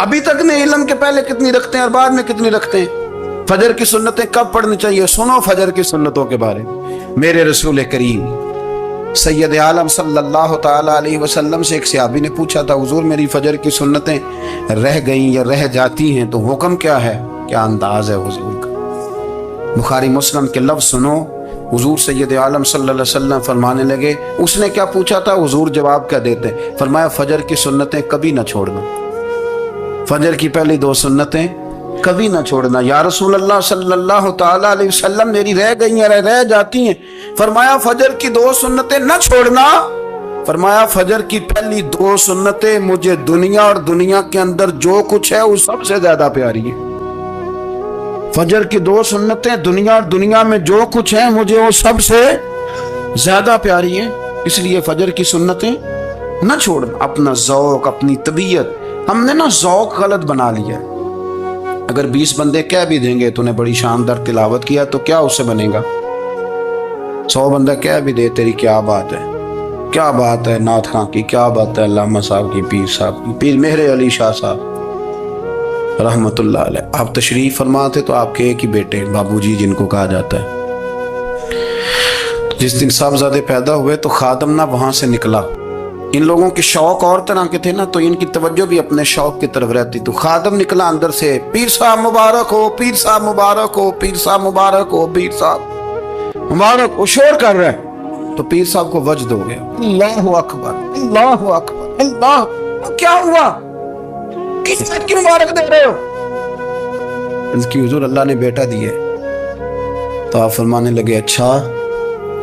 ابھی تک نے علم کے پہلے کتنی رکھتے ہیں اور بعد میں کتنی رکھتے ہیں؟ فجر کی سنتیں کب پڑھنی چاہیے؟ سنو فجر کی سنتوں کے بارے میں۔ میرے رسول کریم سید عالم صلی اللہ تعالی علیہ وسلم سے ایک صحابی نے پوچھا تھا، حضور میری فجر کی سنتیں رہ گئیں یا رہ جاتی ہیں تو حکم کیا ہے؟ کیا انداز ہے حضور کا؟ بخاری مسلم کے لفظ سنو، حضور سید عالم صلی اللہ علیہ وسلم فرمانے لگے، اس نے کیا پوچھا تھا؟ حضور جواب کیا دیتے؟ فرمایا فجر کی سنتیں کبھی نہ چھوڑنا، فجر کی پہلی 2 سنتیں کبھی نہ چھوڑنا۔ یا رسول اللہ صلی اللہ تعالی علیہ وسلم میری رہ گئی ہیں، رہ جاتی ہیں۔ فرمایا فجر کی 2 سنتیں نہ چھوڑنا۔ فرمایا فجر کی پہلی 2 سنتیں مجھے دنیا اور دنیا کے اندر جو کچھ ہے وہ سب سے زیادہ پیاری ہے۔ فجر کی 2 سنتیں دنیا اور دنیا میں جو کچھ ہے مجھے وہ سب سے زیادہ پیاری ہیں، اس لیے فجر کی سنتیں نہ چھوڑنا۔ اپنا ذوق، اپنی طبیعت، ہم نے نا ذوق غلط بنا لیا ہے۔ اگر 20 بندے کہہ بھی دیں گے تو نے بڑی شاندار تلاوت کیا تو کیا اس سے بنے گا؟ 100 بندہ کہہ بھی دے تیری کیا بات ہے، کیا بات ہے نعت خاں کی، کیا بات ہے علامہ صاحب کی، پیر صاحب کی، پیر مہر علی شاہ صاحب رحمت اللہ علیہ۔ آپ تشریف فرما تھے تو آپ کے ایک ہی بیٹے بابو جی جن کو کہا جاتا ہے، جس دن صاحبزادے پیدا ہوئے تو خادم نہ وہاں سے نکلا۔ ان لوگوں کے شوق اور طرح کے تھے نا، تو ان کی توجہ بھی اپنے شوق کی طرف رہتی۔ تو خادم نکلا اندر سے، پیر صاحب مبارک ہو، پیر صاحب مبارک ہو، پیر صاحب مبارک ہو، پیر صاحب مبارک ہو، شور کر رہا ہے۔ تو پیر صاحب کو وجد ہو گیا، اللہ اکبر اللہ اکبر اللہ، کیا ہوا؟ کس بات کی مبارک دے رہے ہو؟ اس کی حضور اللہ نے بیٹا دیا ہے۔ تو آپ فرمانے لگے اچھا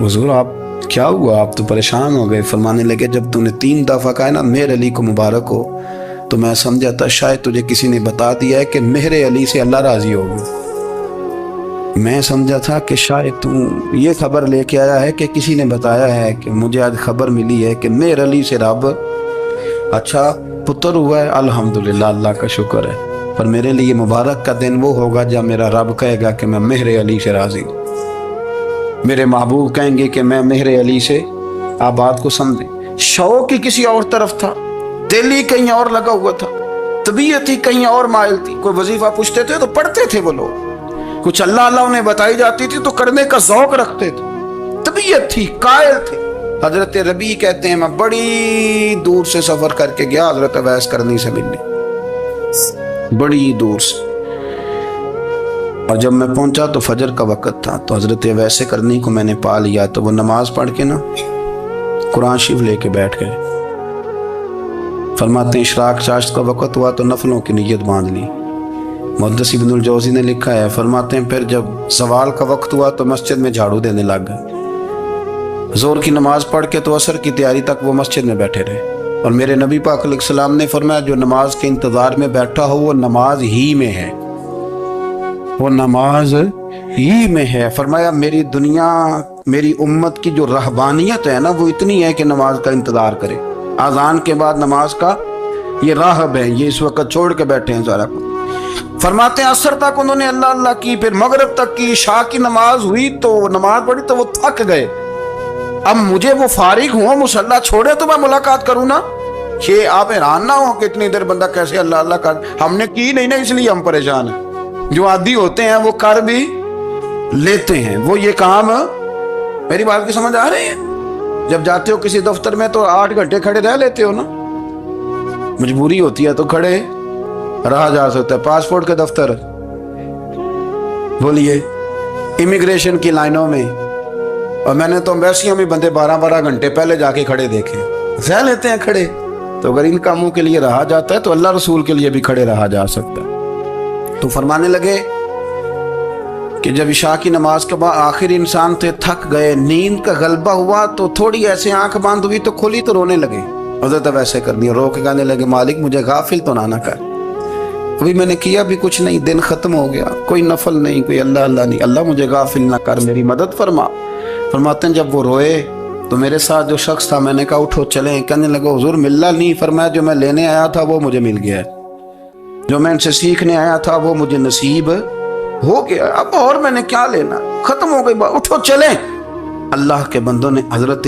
حضور آپ کیا ہوا؟ آپ تو پریشان ہو گئے۔ فرمانے لگے جب تو نے 3 دفعہ کہا نا مہر علی کو مبارک ہو تو میں سمجھا تھا شاید تجھے کسی نے بتا دیا ہے کہ مہر علی سے اللہ راضی ہوگا۔ میں سمجھا تھا کہ شاید تو یہ خبر لے کے آیا ہے کہ کسی نے بتایا ہے کہ مجھے آج خبر ملی ہے کہ مہر علی سے رب اچھا پتر ہوا ہے، الحمدللہ اللہ کا شکر ہے۔ پر میرے لیے مبارک کا دن وہ ہوگا جب میرا رب کہے گا کہ میں مہر علی سے راضی ہوں، میرے محبوب کہیں گے کہ میں مہر علی سے۔ آپ بات کو سمجھیں، شوق ہی کسی اور طرف تھا، دل ہی کہیں اور لگا ہوا تھا، طبیعت ہی کہیں اور مائل تھی۔ کوئی وظیفہ پوچھتے تھے تو پڑھتے تھے وہ لوگ، کچھ اللہ اللہ انہیں بتائی جاتی تھی تو کرنے کا ذوق رکھتے تھے، طبیعت تھی، قائل تھے۔ حضرت ربیع کہتے ہیں میں بڑی دور سے سفر کر کے گیا حضرت اویس کرنی سے ملنے، بڑی دور سے، اور جب میں پہنچا تو فجر کا وقت تھا۔ تو حضرت اویس کرنی کو میں نے پا لیا، تو وہ نماز پڑھ کے نا قرآن شریف لے کے بیٹھ گئے۔ فرماتے ہیں اشراق چاشت کا وقت ہوا تو نفلوں کی نیت باندھ لی۔ محدث ابن الجوزی نے لکھا ہے، فرماتے ہیں پھر جب زوال کا وقت ہوا تو مسجد میں جھاڑو دینے لگ گئے۔ زور کی نماز پڑھ کے تو عصر کی تیاری تک وہ مسجد میں بیٹھے رہے۔ اور میرے نبی پاک علیہ السلام نے فرمایا جو نماز کے انتظار میں بیٹھا ہو وہ نماز ہی میں ہے، وہ نماز ہی میں ہے۔ فرمایا میری دنیا، میری امت کی جو رہبانیت ہے نا وہ اتنی ہے کہ نماز کا انتظار کرے، اذان کے بعد نماز کا یہ راہب ہے، یہ اس وقت چھوڑ کے بیٹھے ہیں سارا کچھ۔ فرماتے ہیں عصر تک انہوں نے اللہ اللہ کی، پھر مغرب تک کی، عشاء کی نماز ہوئی تو نماز پڑھی تو وہ تھک گئے۔ اب مجھے وہ فارغ ہوں، مصلی چھوڑے تو میں ملاقات کروں نا، کہ آپ حیران نہ ہو کہ اتنی دیر بندہ کیسے اللہ اللہ کر، ہم نے کی نہیں نا اس لیے ہم پریشان ہیں۔ جو عادی ہوتے ہیں وہ کر بھی لیتے ہیں، وہ یہ کام، میری بات کی سمجھ آ رہی ہے؟ جب جاتے ہو کسی دفتر میں تو 8 گھنٹے کھڑے رہ لیتے ہو نا، مجبوری ہوتی ہے تو کھڑے رہا جا سکتا ہے۔ پاسپورٹ کے دفتر بولیے، امیگریشن کی لائنوں میں، اور میں نے تو ایمبیسیوں میں بندے 12 گھنٹے پہلے جا کے کھڑے دیکھے، رہ لیتے ہیں کھڑے۔ تو اگر ان کاموں کے لیے رہا جاتا ہے تو اللہ رسول کے لیے بھی کھڑے رہا جا سکتا ہے۔ تو فرمانے لگے کہ جب عشاء کی نماز کے بعد آخر انسان تھے، تھک گئے، نیند کا غلبہ ہوا تو تھوڑی ایسے آنکھ بند ہوئی تو کھلی تو رونے لگے۔ حضرت ویسے کرنی رو کے کہنے لگے مالک مجھے غافل تو نہ کر، ابھی میں نے کیا بھی کچھ نہیں، دن ختم ہو گیا، کوئی نفل نہیں، کوئی اللہ اللہ نہیں، اللہ مجھے غافل نہ کر، میری مدد فرما۔ فرماتے ہیں جب وہ روئے تو میرے ساتھ جو شخص تھا میں نے کہا اٹھو چلیں۔ کہنے لگا حضور ملنا نہیں، فرمایا جو میں لینے آیا تھا وہ مجھے مل گیا ہے، جو میں ان سے سیکھنے آیا تھا وہ مجھے نصیب ہو گیا، اب اور میں نے کیا لینا، ختم ہو گئی بات، اٹھو چلیں۔ اللہ کے بندوں نے حضرت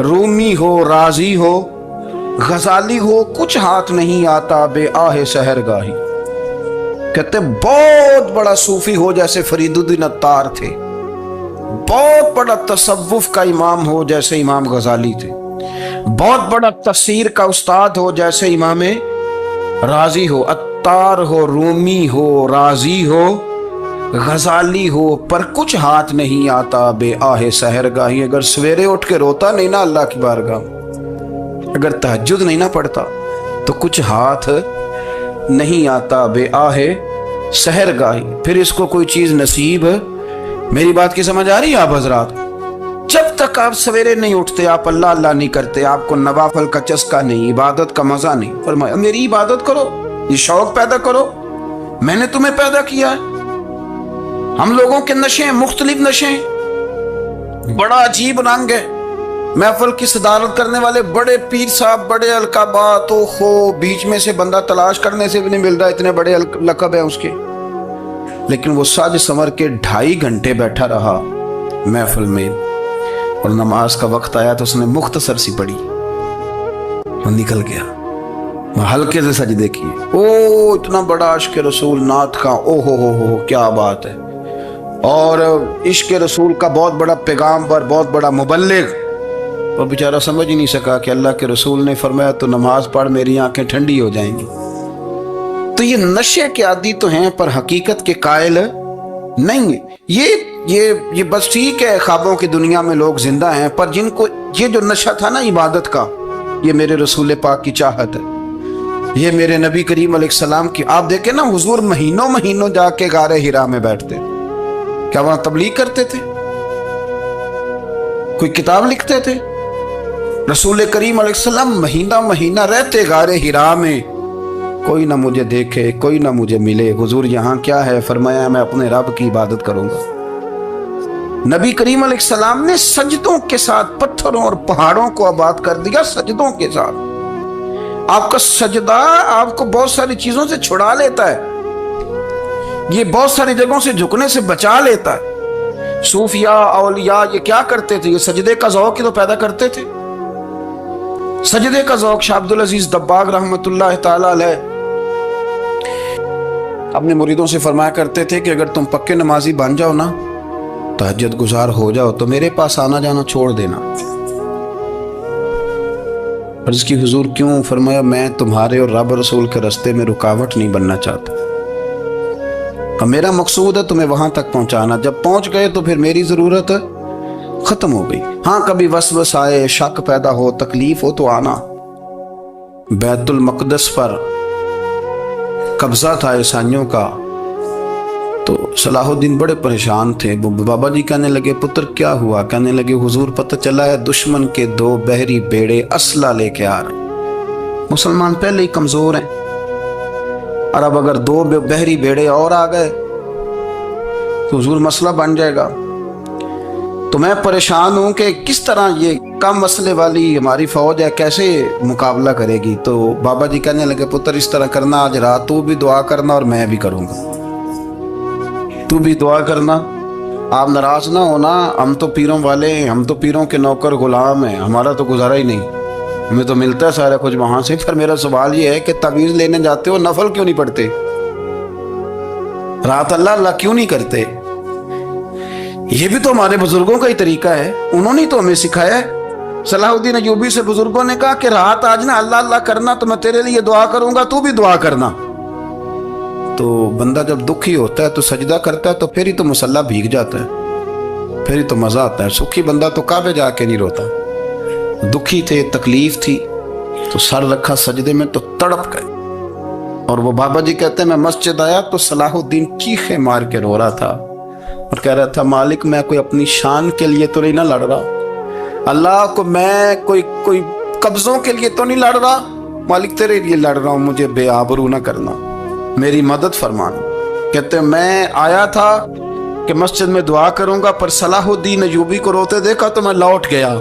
رومی ہو راضی ہو غزالی ہو کچھ ہاتھ نہیں آتا بے آہ سحر گاہی. کہتے بہت بڑا صوفی ہو جیسے فرید الدین عطار تھے, بہت بڑا تصوف کا امام ہو جیسے امام غزالی تھے, بہت بڑا تفسیر کا استاد ہو جیسے امام رازی ہو, عطار ہو رومی ہو رازی ہو غزالی ہو, پر کچھ ہاتھ نہیں آتا بے آہ سحر گاہی. اگر سویرے اٹھ کے روتا نہیں نا اللہ کی بارگاہ, اگر تہجد نہیں نہ پڑھتا تو کچھ ہاتھ نہیں آتا بے آہ سحر گاہی. پھر اس کو کوئی چیز نصیب, میری بات کی سمجھ آ رہی ہے آپ حضرات؟ جب تک آپ سویرے نہیں اٹھتے, آپ اللہ اللہ نہیں کرتے, آپ کو نوافل کا چسکا نہیں, عبادت کا مزہ نہیں, فرمایا میری عبادت کرو, یہ شوق پیدا کرو, میں نے تمہیں پیدا کیا ہے. ہم لوگوں کے نشے مختلف نشے, بڑا عجیب رنگ ہے. محفل کی صدارت کرنے والے بڑے پیر صاحب, بڑے القابات ہو, بیچ میں سے بندہ تلاش کرنے سے بھی نہیں مل رہا, اتنے بڑے لقب ہیں اس کے, لیکن وہ ساج سنور کے 2.5 گھنٹے بیٹھا رہا محفل میں, اور نماز کا وقت آیا تو اس نے مختصر سی پڑھی اور نکل گیا. ہلکے سے سجدے کیے, او اتنا بڑا عشق رسول نعت کا, او ہو کیا بات ہے, اور عشق رسول کا بہت بڑا پیغامبر, بہت بڑا مبلغ, اور بیچارہ سمجھ ہی نہیں سکا کہ اللہ کے رسول نے فرمایا تو نماز پڑھ میری آنکھیں ٹھنڈی ہو جائیں گی. تو یہ نشے کے عادی تو ہیں پر حقیقت کے قائل نہیں ہیں. یہ بس ٹھیک ہے, خوابوں کی دنیا میں لوگ زندہ ہیں, پر جن کو یہ جو نشہ تھا نا عبادت کا, یہ میرے رسول پاک کی چاہت ہے, یہ میرے نبی کریم علیہ السلام کی. آپ دیکھیں نا حضور مہینوں جا کے غار حرا میں بیٹھتے, کیا وہاں تبلیغ کرتے تھے, کوئی کتاب لکھتے تھے؟ رسول کریم علیہ السلام مہینہ رہتے غار حرا میں, کوئی نہ مجھے دیکھے, کوئی نہ مجھے ملے. حضور یہاں کیا ہے؟ فرمایا میں اپنے رب کی عبادت کروں گا. نبی کریم علیہ السلام نے سجدوں کے ساتھ پتھروں اور پہاڑوں کو آباد کر دیا, سجدوں کے ساتھ. آپ کا سجدہ آپ کو بہت ساری چیزوں سے چھڑا لیتا ہے, یہ بہت ساری جگہوں سے جھکنے سے بچا لیتا ہے. صوفیاء اولیاء یہ کیا کرتے تھے؟ یہ سجدے کا ذوق ہی تو پیدا کرتے تھے. سجدے کا ذوق. شاہ عبد العزیز دباغ رحمت اللہ تعالی علیہ اپنے مریدوں سے فرمایا کرتے تھے کہ اگر تم پکے نمازی بن جاؤ نا, تہجد گزار ہو جاؤ, تو میرے پاس آنا جانا چھوڑ دینا. عرض کی حضور کیوں؟ فرمایا میں تمہارے اور رب رسول کے راستے میں رکاوٹ نہیں بننا چاہتا, اور میرا مقصود ہے تمہیں وہاں تک پہنچانا. جب پہنچ گئے تو پھر میری ضرورت ختم ہو گئی. ہاں کبھی وسوس آئے, شک پیدا ہو, تکلیف ہو تو آنا. بیت المقدس پر قبضہ تھا عیسائیوں کا, تو صلاح الدین بڑے پریشان تھے. بابا جی کہنے لگے پتر کیا ہوا؟ کہنے لگے حضور پتہ چلا ہے دشمن کے 2 بحری بیڑے اسلحہ لے کے آ رہے ہیں. مسلمان پہلے ہی کمزور ہیں, اور اب اگر 2 بحری بیڑے اور آ گئے تو حضور مسئلہ بن جائے گا. تو میں پریشان ہوں کہ کس طرح یہ کم مسئلے والی ہماری فوج ہے کیسے مقابلہ کرے گی. تو بابا جی کہنے لگے پتر اس طرح کرنا, آج رات تو بھی دعا کرنا اور میں بھی کروں گا, تو بھی دعا کرنا. آپ ناراض نہ ہونا, ہم تو پیروں والے ہیں, ہم تو پیروں کے نوکر غلام ہیں, ہمارا تو گزارا ہی نہیں, ہمیں تو ملتا ہے سارا کچھ وہاں سے. پھر میرا سوال یہ ہے کہ تعویذ لینے جاتے ہو, نفل کیوں نہیں پڑھتے؟ رات اللہ اللہ کیوں نہیں کرتے؟ یہ بھی تو ہمارے بزرگوں کا ہی طریقہ ہے, انہوں نے تو ہمیں سکھایا ہے. صلاح الدین ایوبی سے بزرگوں نے کہا کہ رات آج نا اللہ اللہ کرنا, تو میں تیرے لیے دعا کروں گا, تو بھی دعا کرنا. تو بندہ جب دکھی ہوتا ہے تو سجدہ کرتا ہے, تو پھر ہی تو مصلی بھیگ جاتا ہے, پھر ہی تو مزہ آتا ہے. سکھی بندہ تو کعبے جا کے نہیں روتا. دکھی تھے, تکلیف تھی, تو سر رکھا سجدے میں تو تڑپ گئے. اور وہ بابا جی کہتے ہیں میں مسجد آیا تو صلاح الدین چیخے مار کے رو رہا تھا, اور کہہ رہا تھا مالک میں کوئی اپنی شان کے لیے تو نہیں نہ لڑ رہا, اللہ کو میں کوئی قبضوں کے لیے تو نہیں لڑ رہا, مالک تیرے لیے لڑ رہا ہوں, مجھے بے آبرو نہ کرنا, میری مدد فرمانا. کہتے ہیں میں آیا تھا کہ مسجد میں دعا کروں گا, پر صلاح الدین ایوبی کو روتے دیکھا تو میں لوٹ گیا.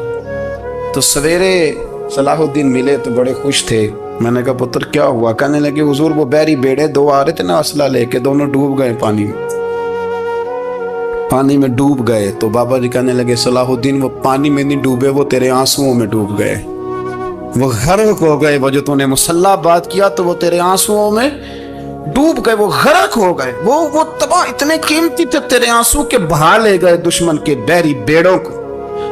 تو سویرے صلاح الدین ملے تو بڑے خوش تھے. میں نے کہا پتر کیا ہوا؟ کہنے لگے حضور وہ بحری بیڑے 2 آ رہے تھے نا اسلحہ لے کے, دونوں ڈوب گئے پانی میں. پانی میں ڈوب گئے تو بابا جی کہنے لگے صلاح الدین وہ پانی میں نہیں ڈوبے، وہ تیرے آنسوؤں میں ڈوب گئے، وہ غرق ہو گئے، وہ جو تو نے مسلح بات کیا تو وہ تیرے آنسوؤں میں ڈوب گئے، وہ غرق ہو گئے، وہ تباہ، اتنے قیمتی تھے تیرے آنسو کے بہا لے گئے دشمن کے بحری بیڑوں کو۔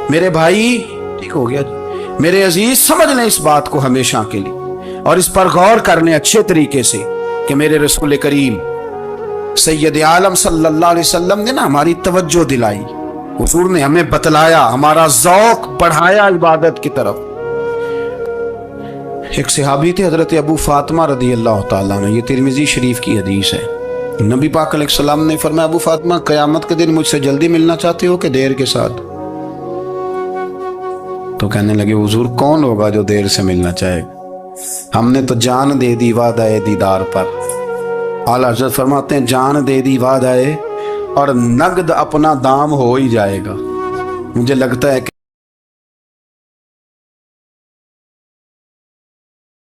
میرے بھائی ٹھیک ہو گیا جی، میرے عزیز سمجھ لیں اس بات کو ہمیشہ کے لیے، اور اس پر غور کر لیں اچھے طریقے سے کہ میرے رسول کریم سید عالم صلی اللہ علیہ وسلم نے نا ہماری توجہ دلائی، حضور نے ہمیں بتلایا، ہمارا ذوق بڑھایا عبادت کی طرف۔ ایک صحابی تھے حضرت ابو فاطمہ رضی اللہ تعالیٰ عنہ، یہ ترمذی شریف کی حدیث ہے۔ نبی پاک علیہ السلام نے فرمایا ابو فاطمہ قیامت کے دن مجھ سے جلدی ملنا چاہتے ہو کہ دیر کے ساتھ؟ تو کہنے لگے حضور کون ہوگا جو دیر سے ملنا چاہے گا، ہم نے تو جان دے دی وعدہ دیدار پر۔ اعلیٰ حضرت فرماتے ہیں جان دے دی وعدہ اور نقد اپنا دام ہو ہی جائے گا۔ مجھے لگتا ہے کہ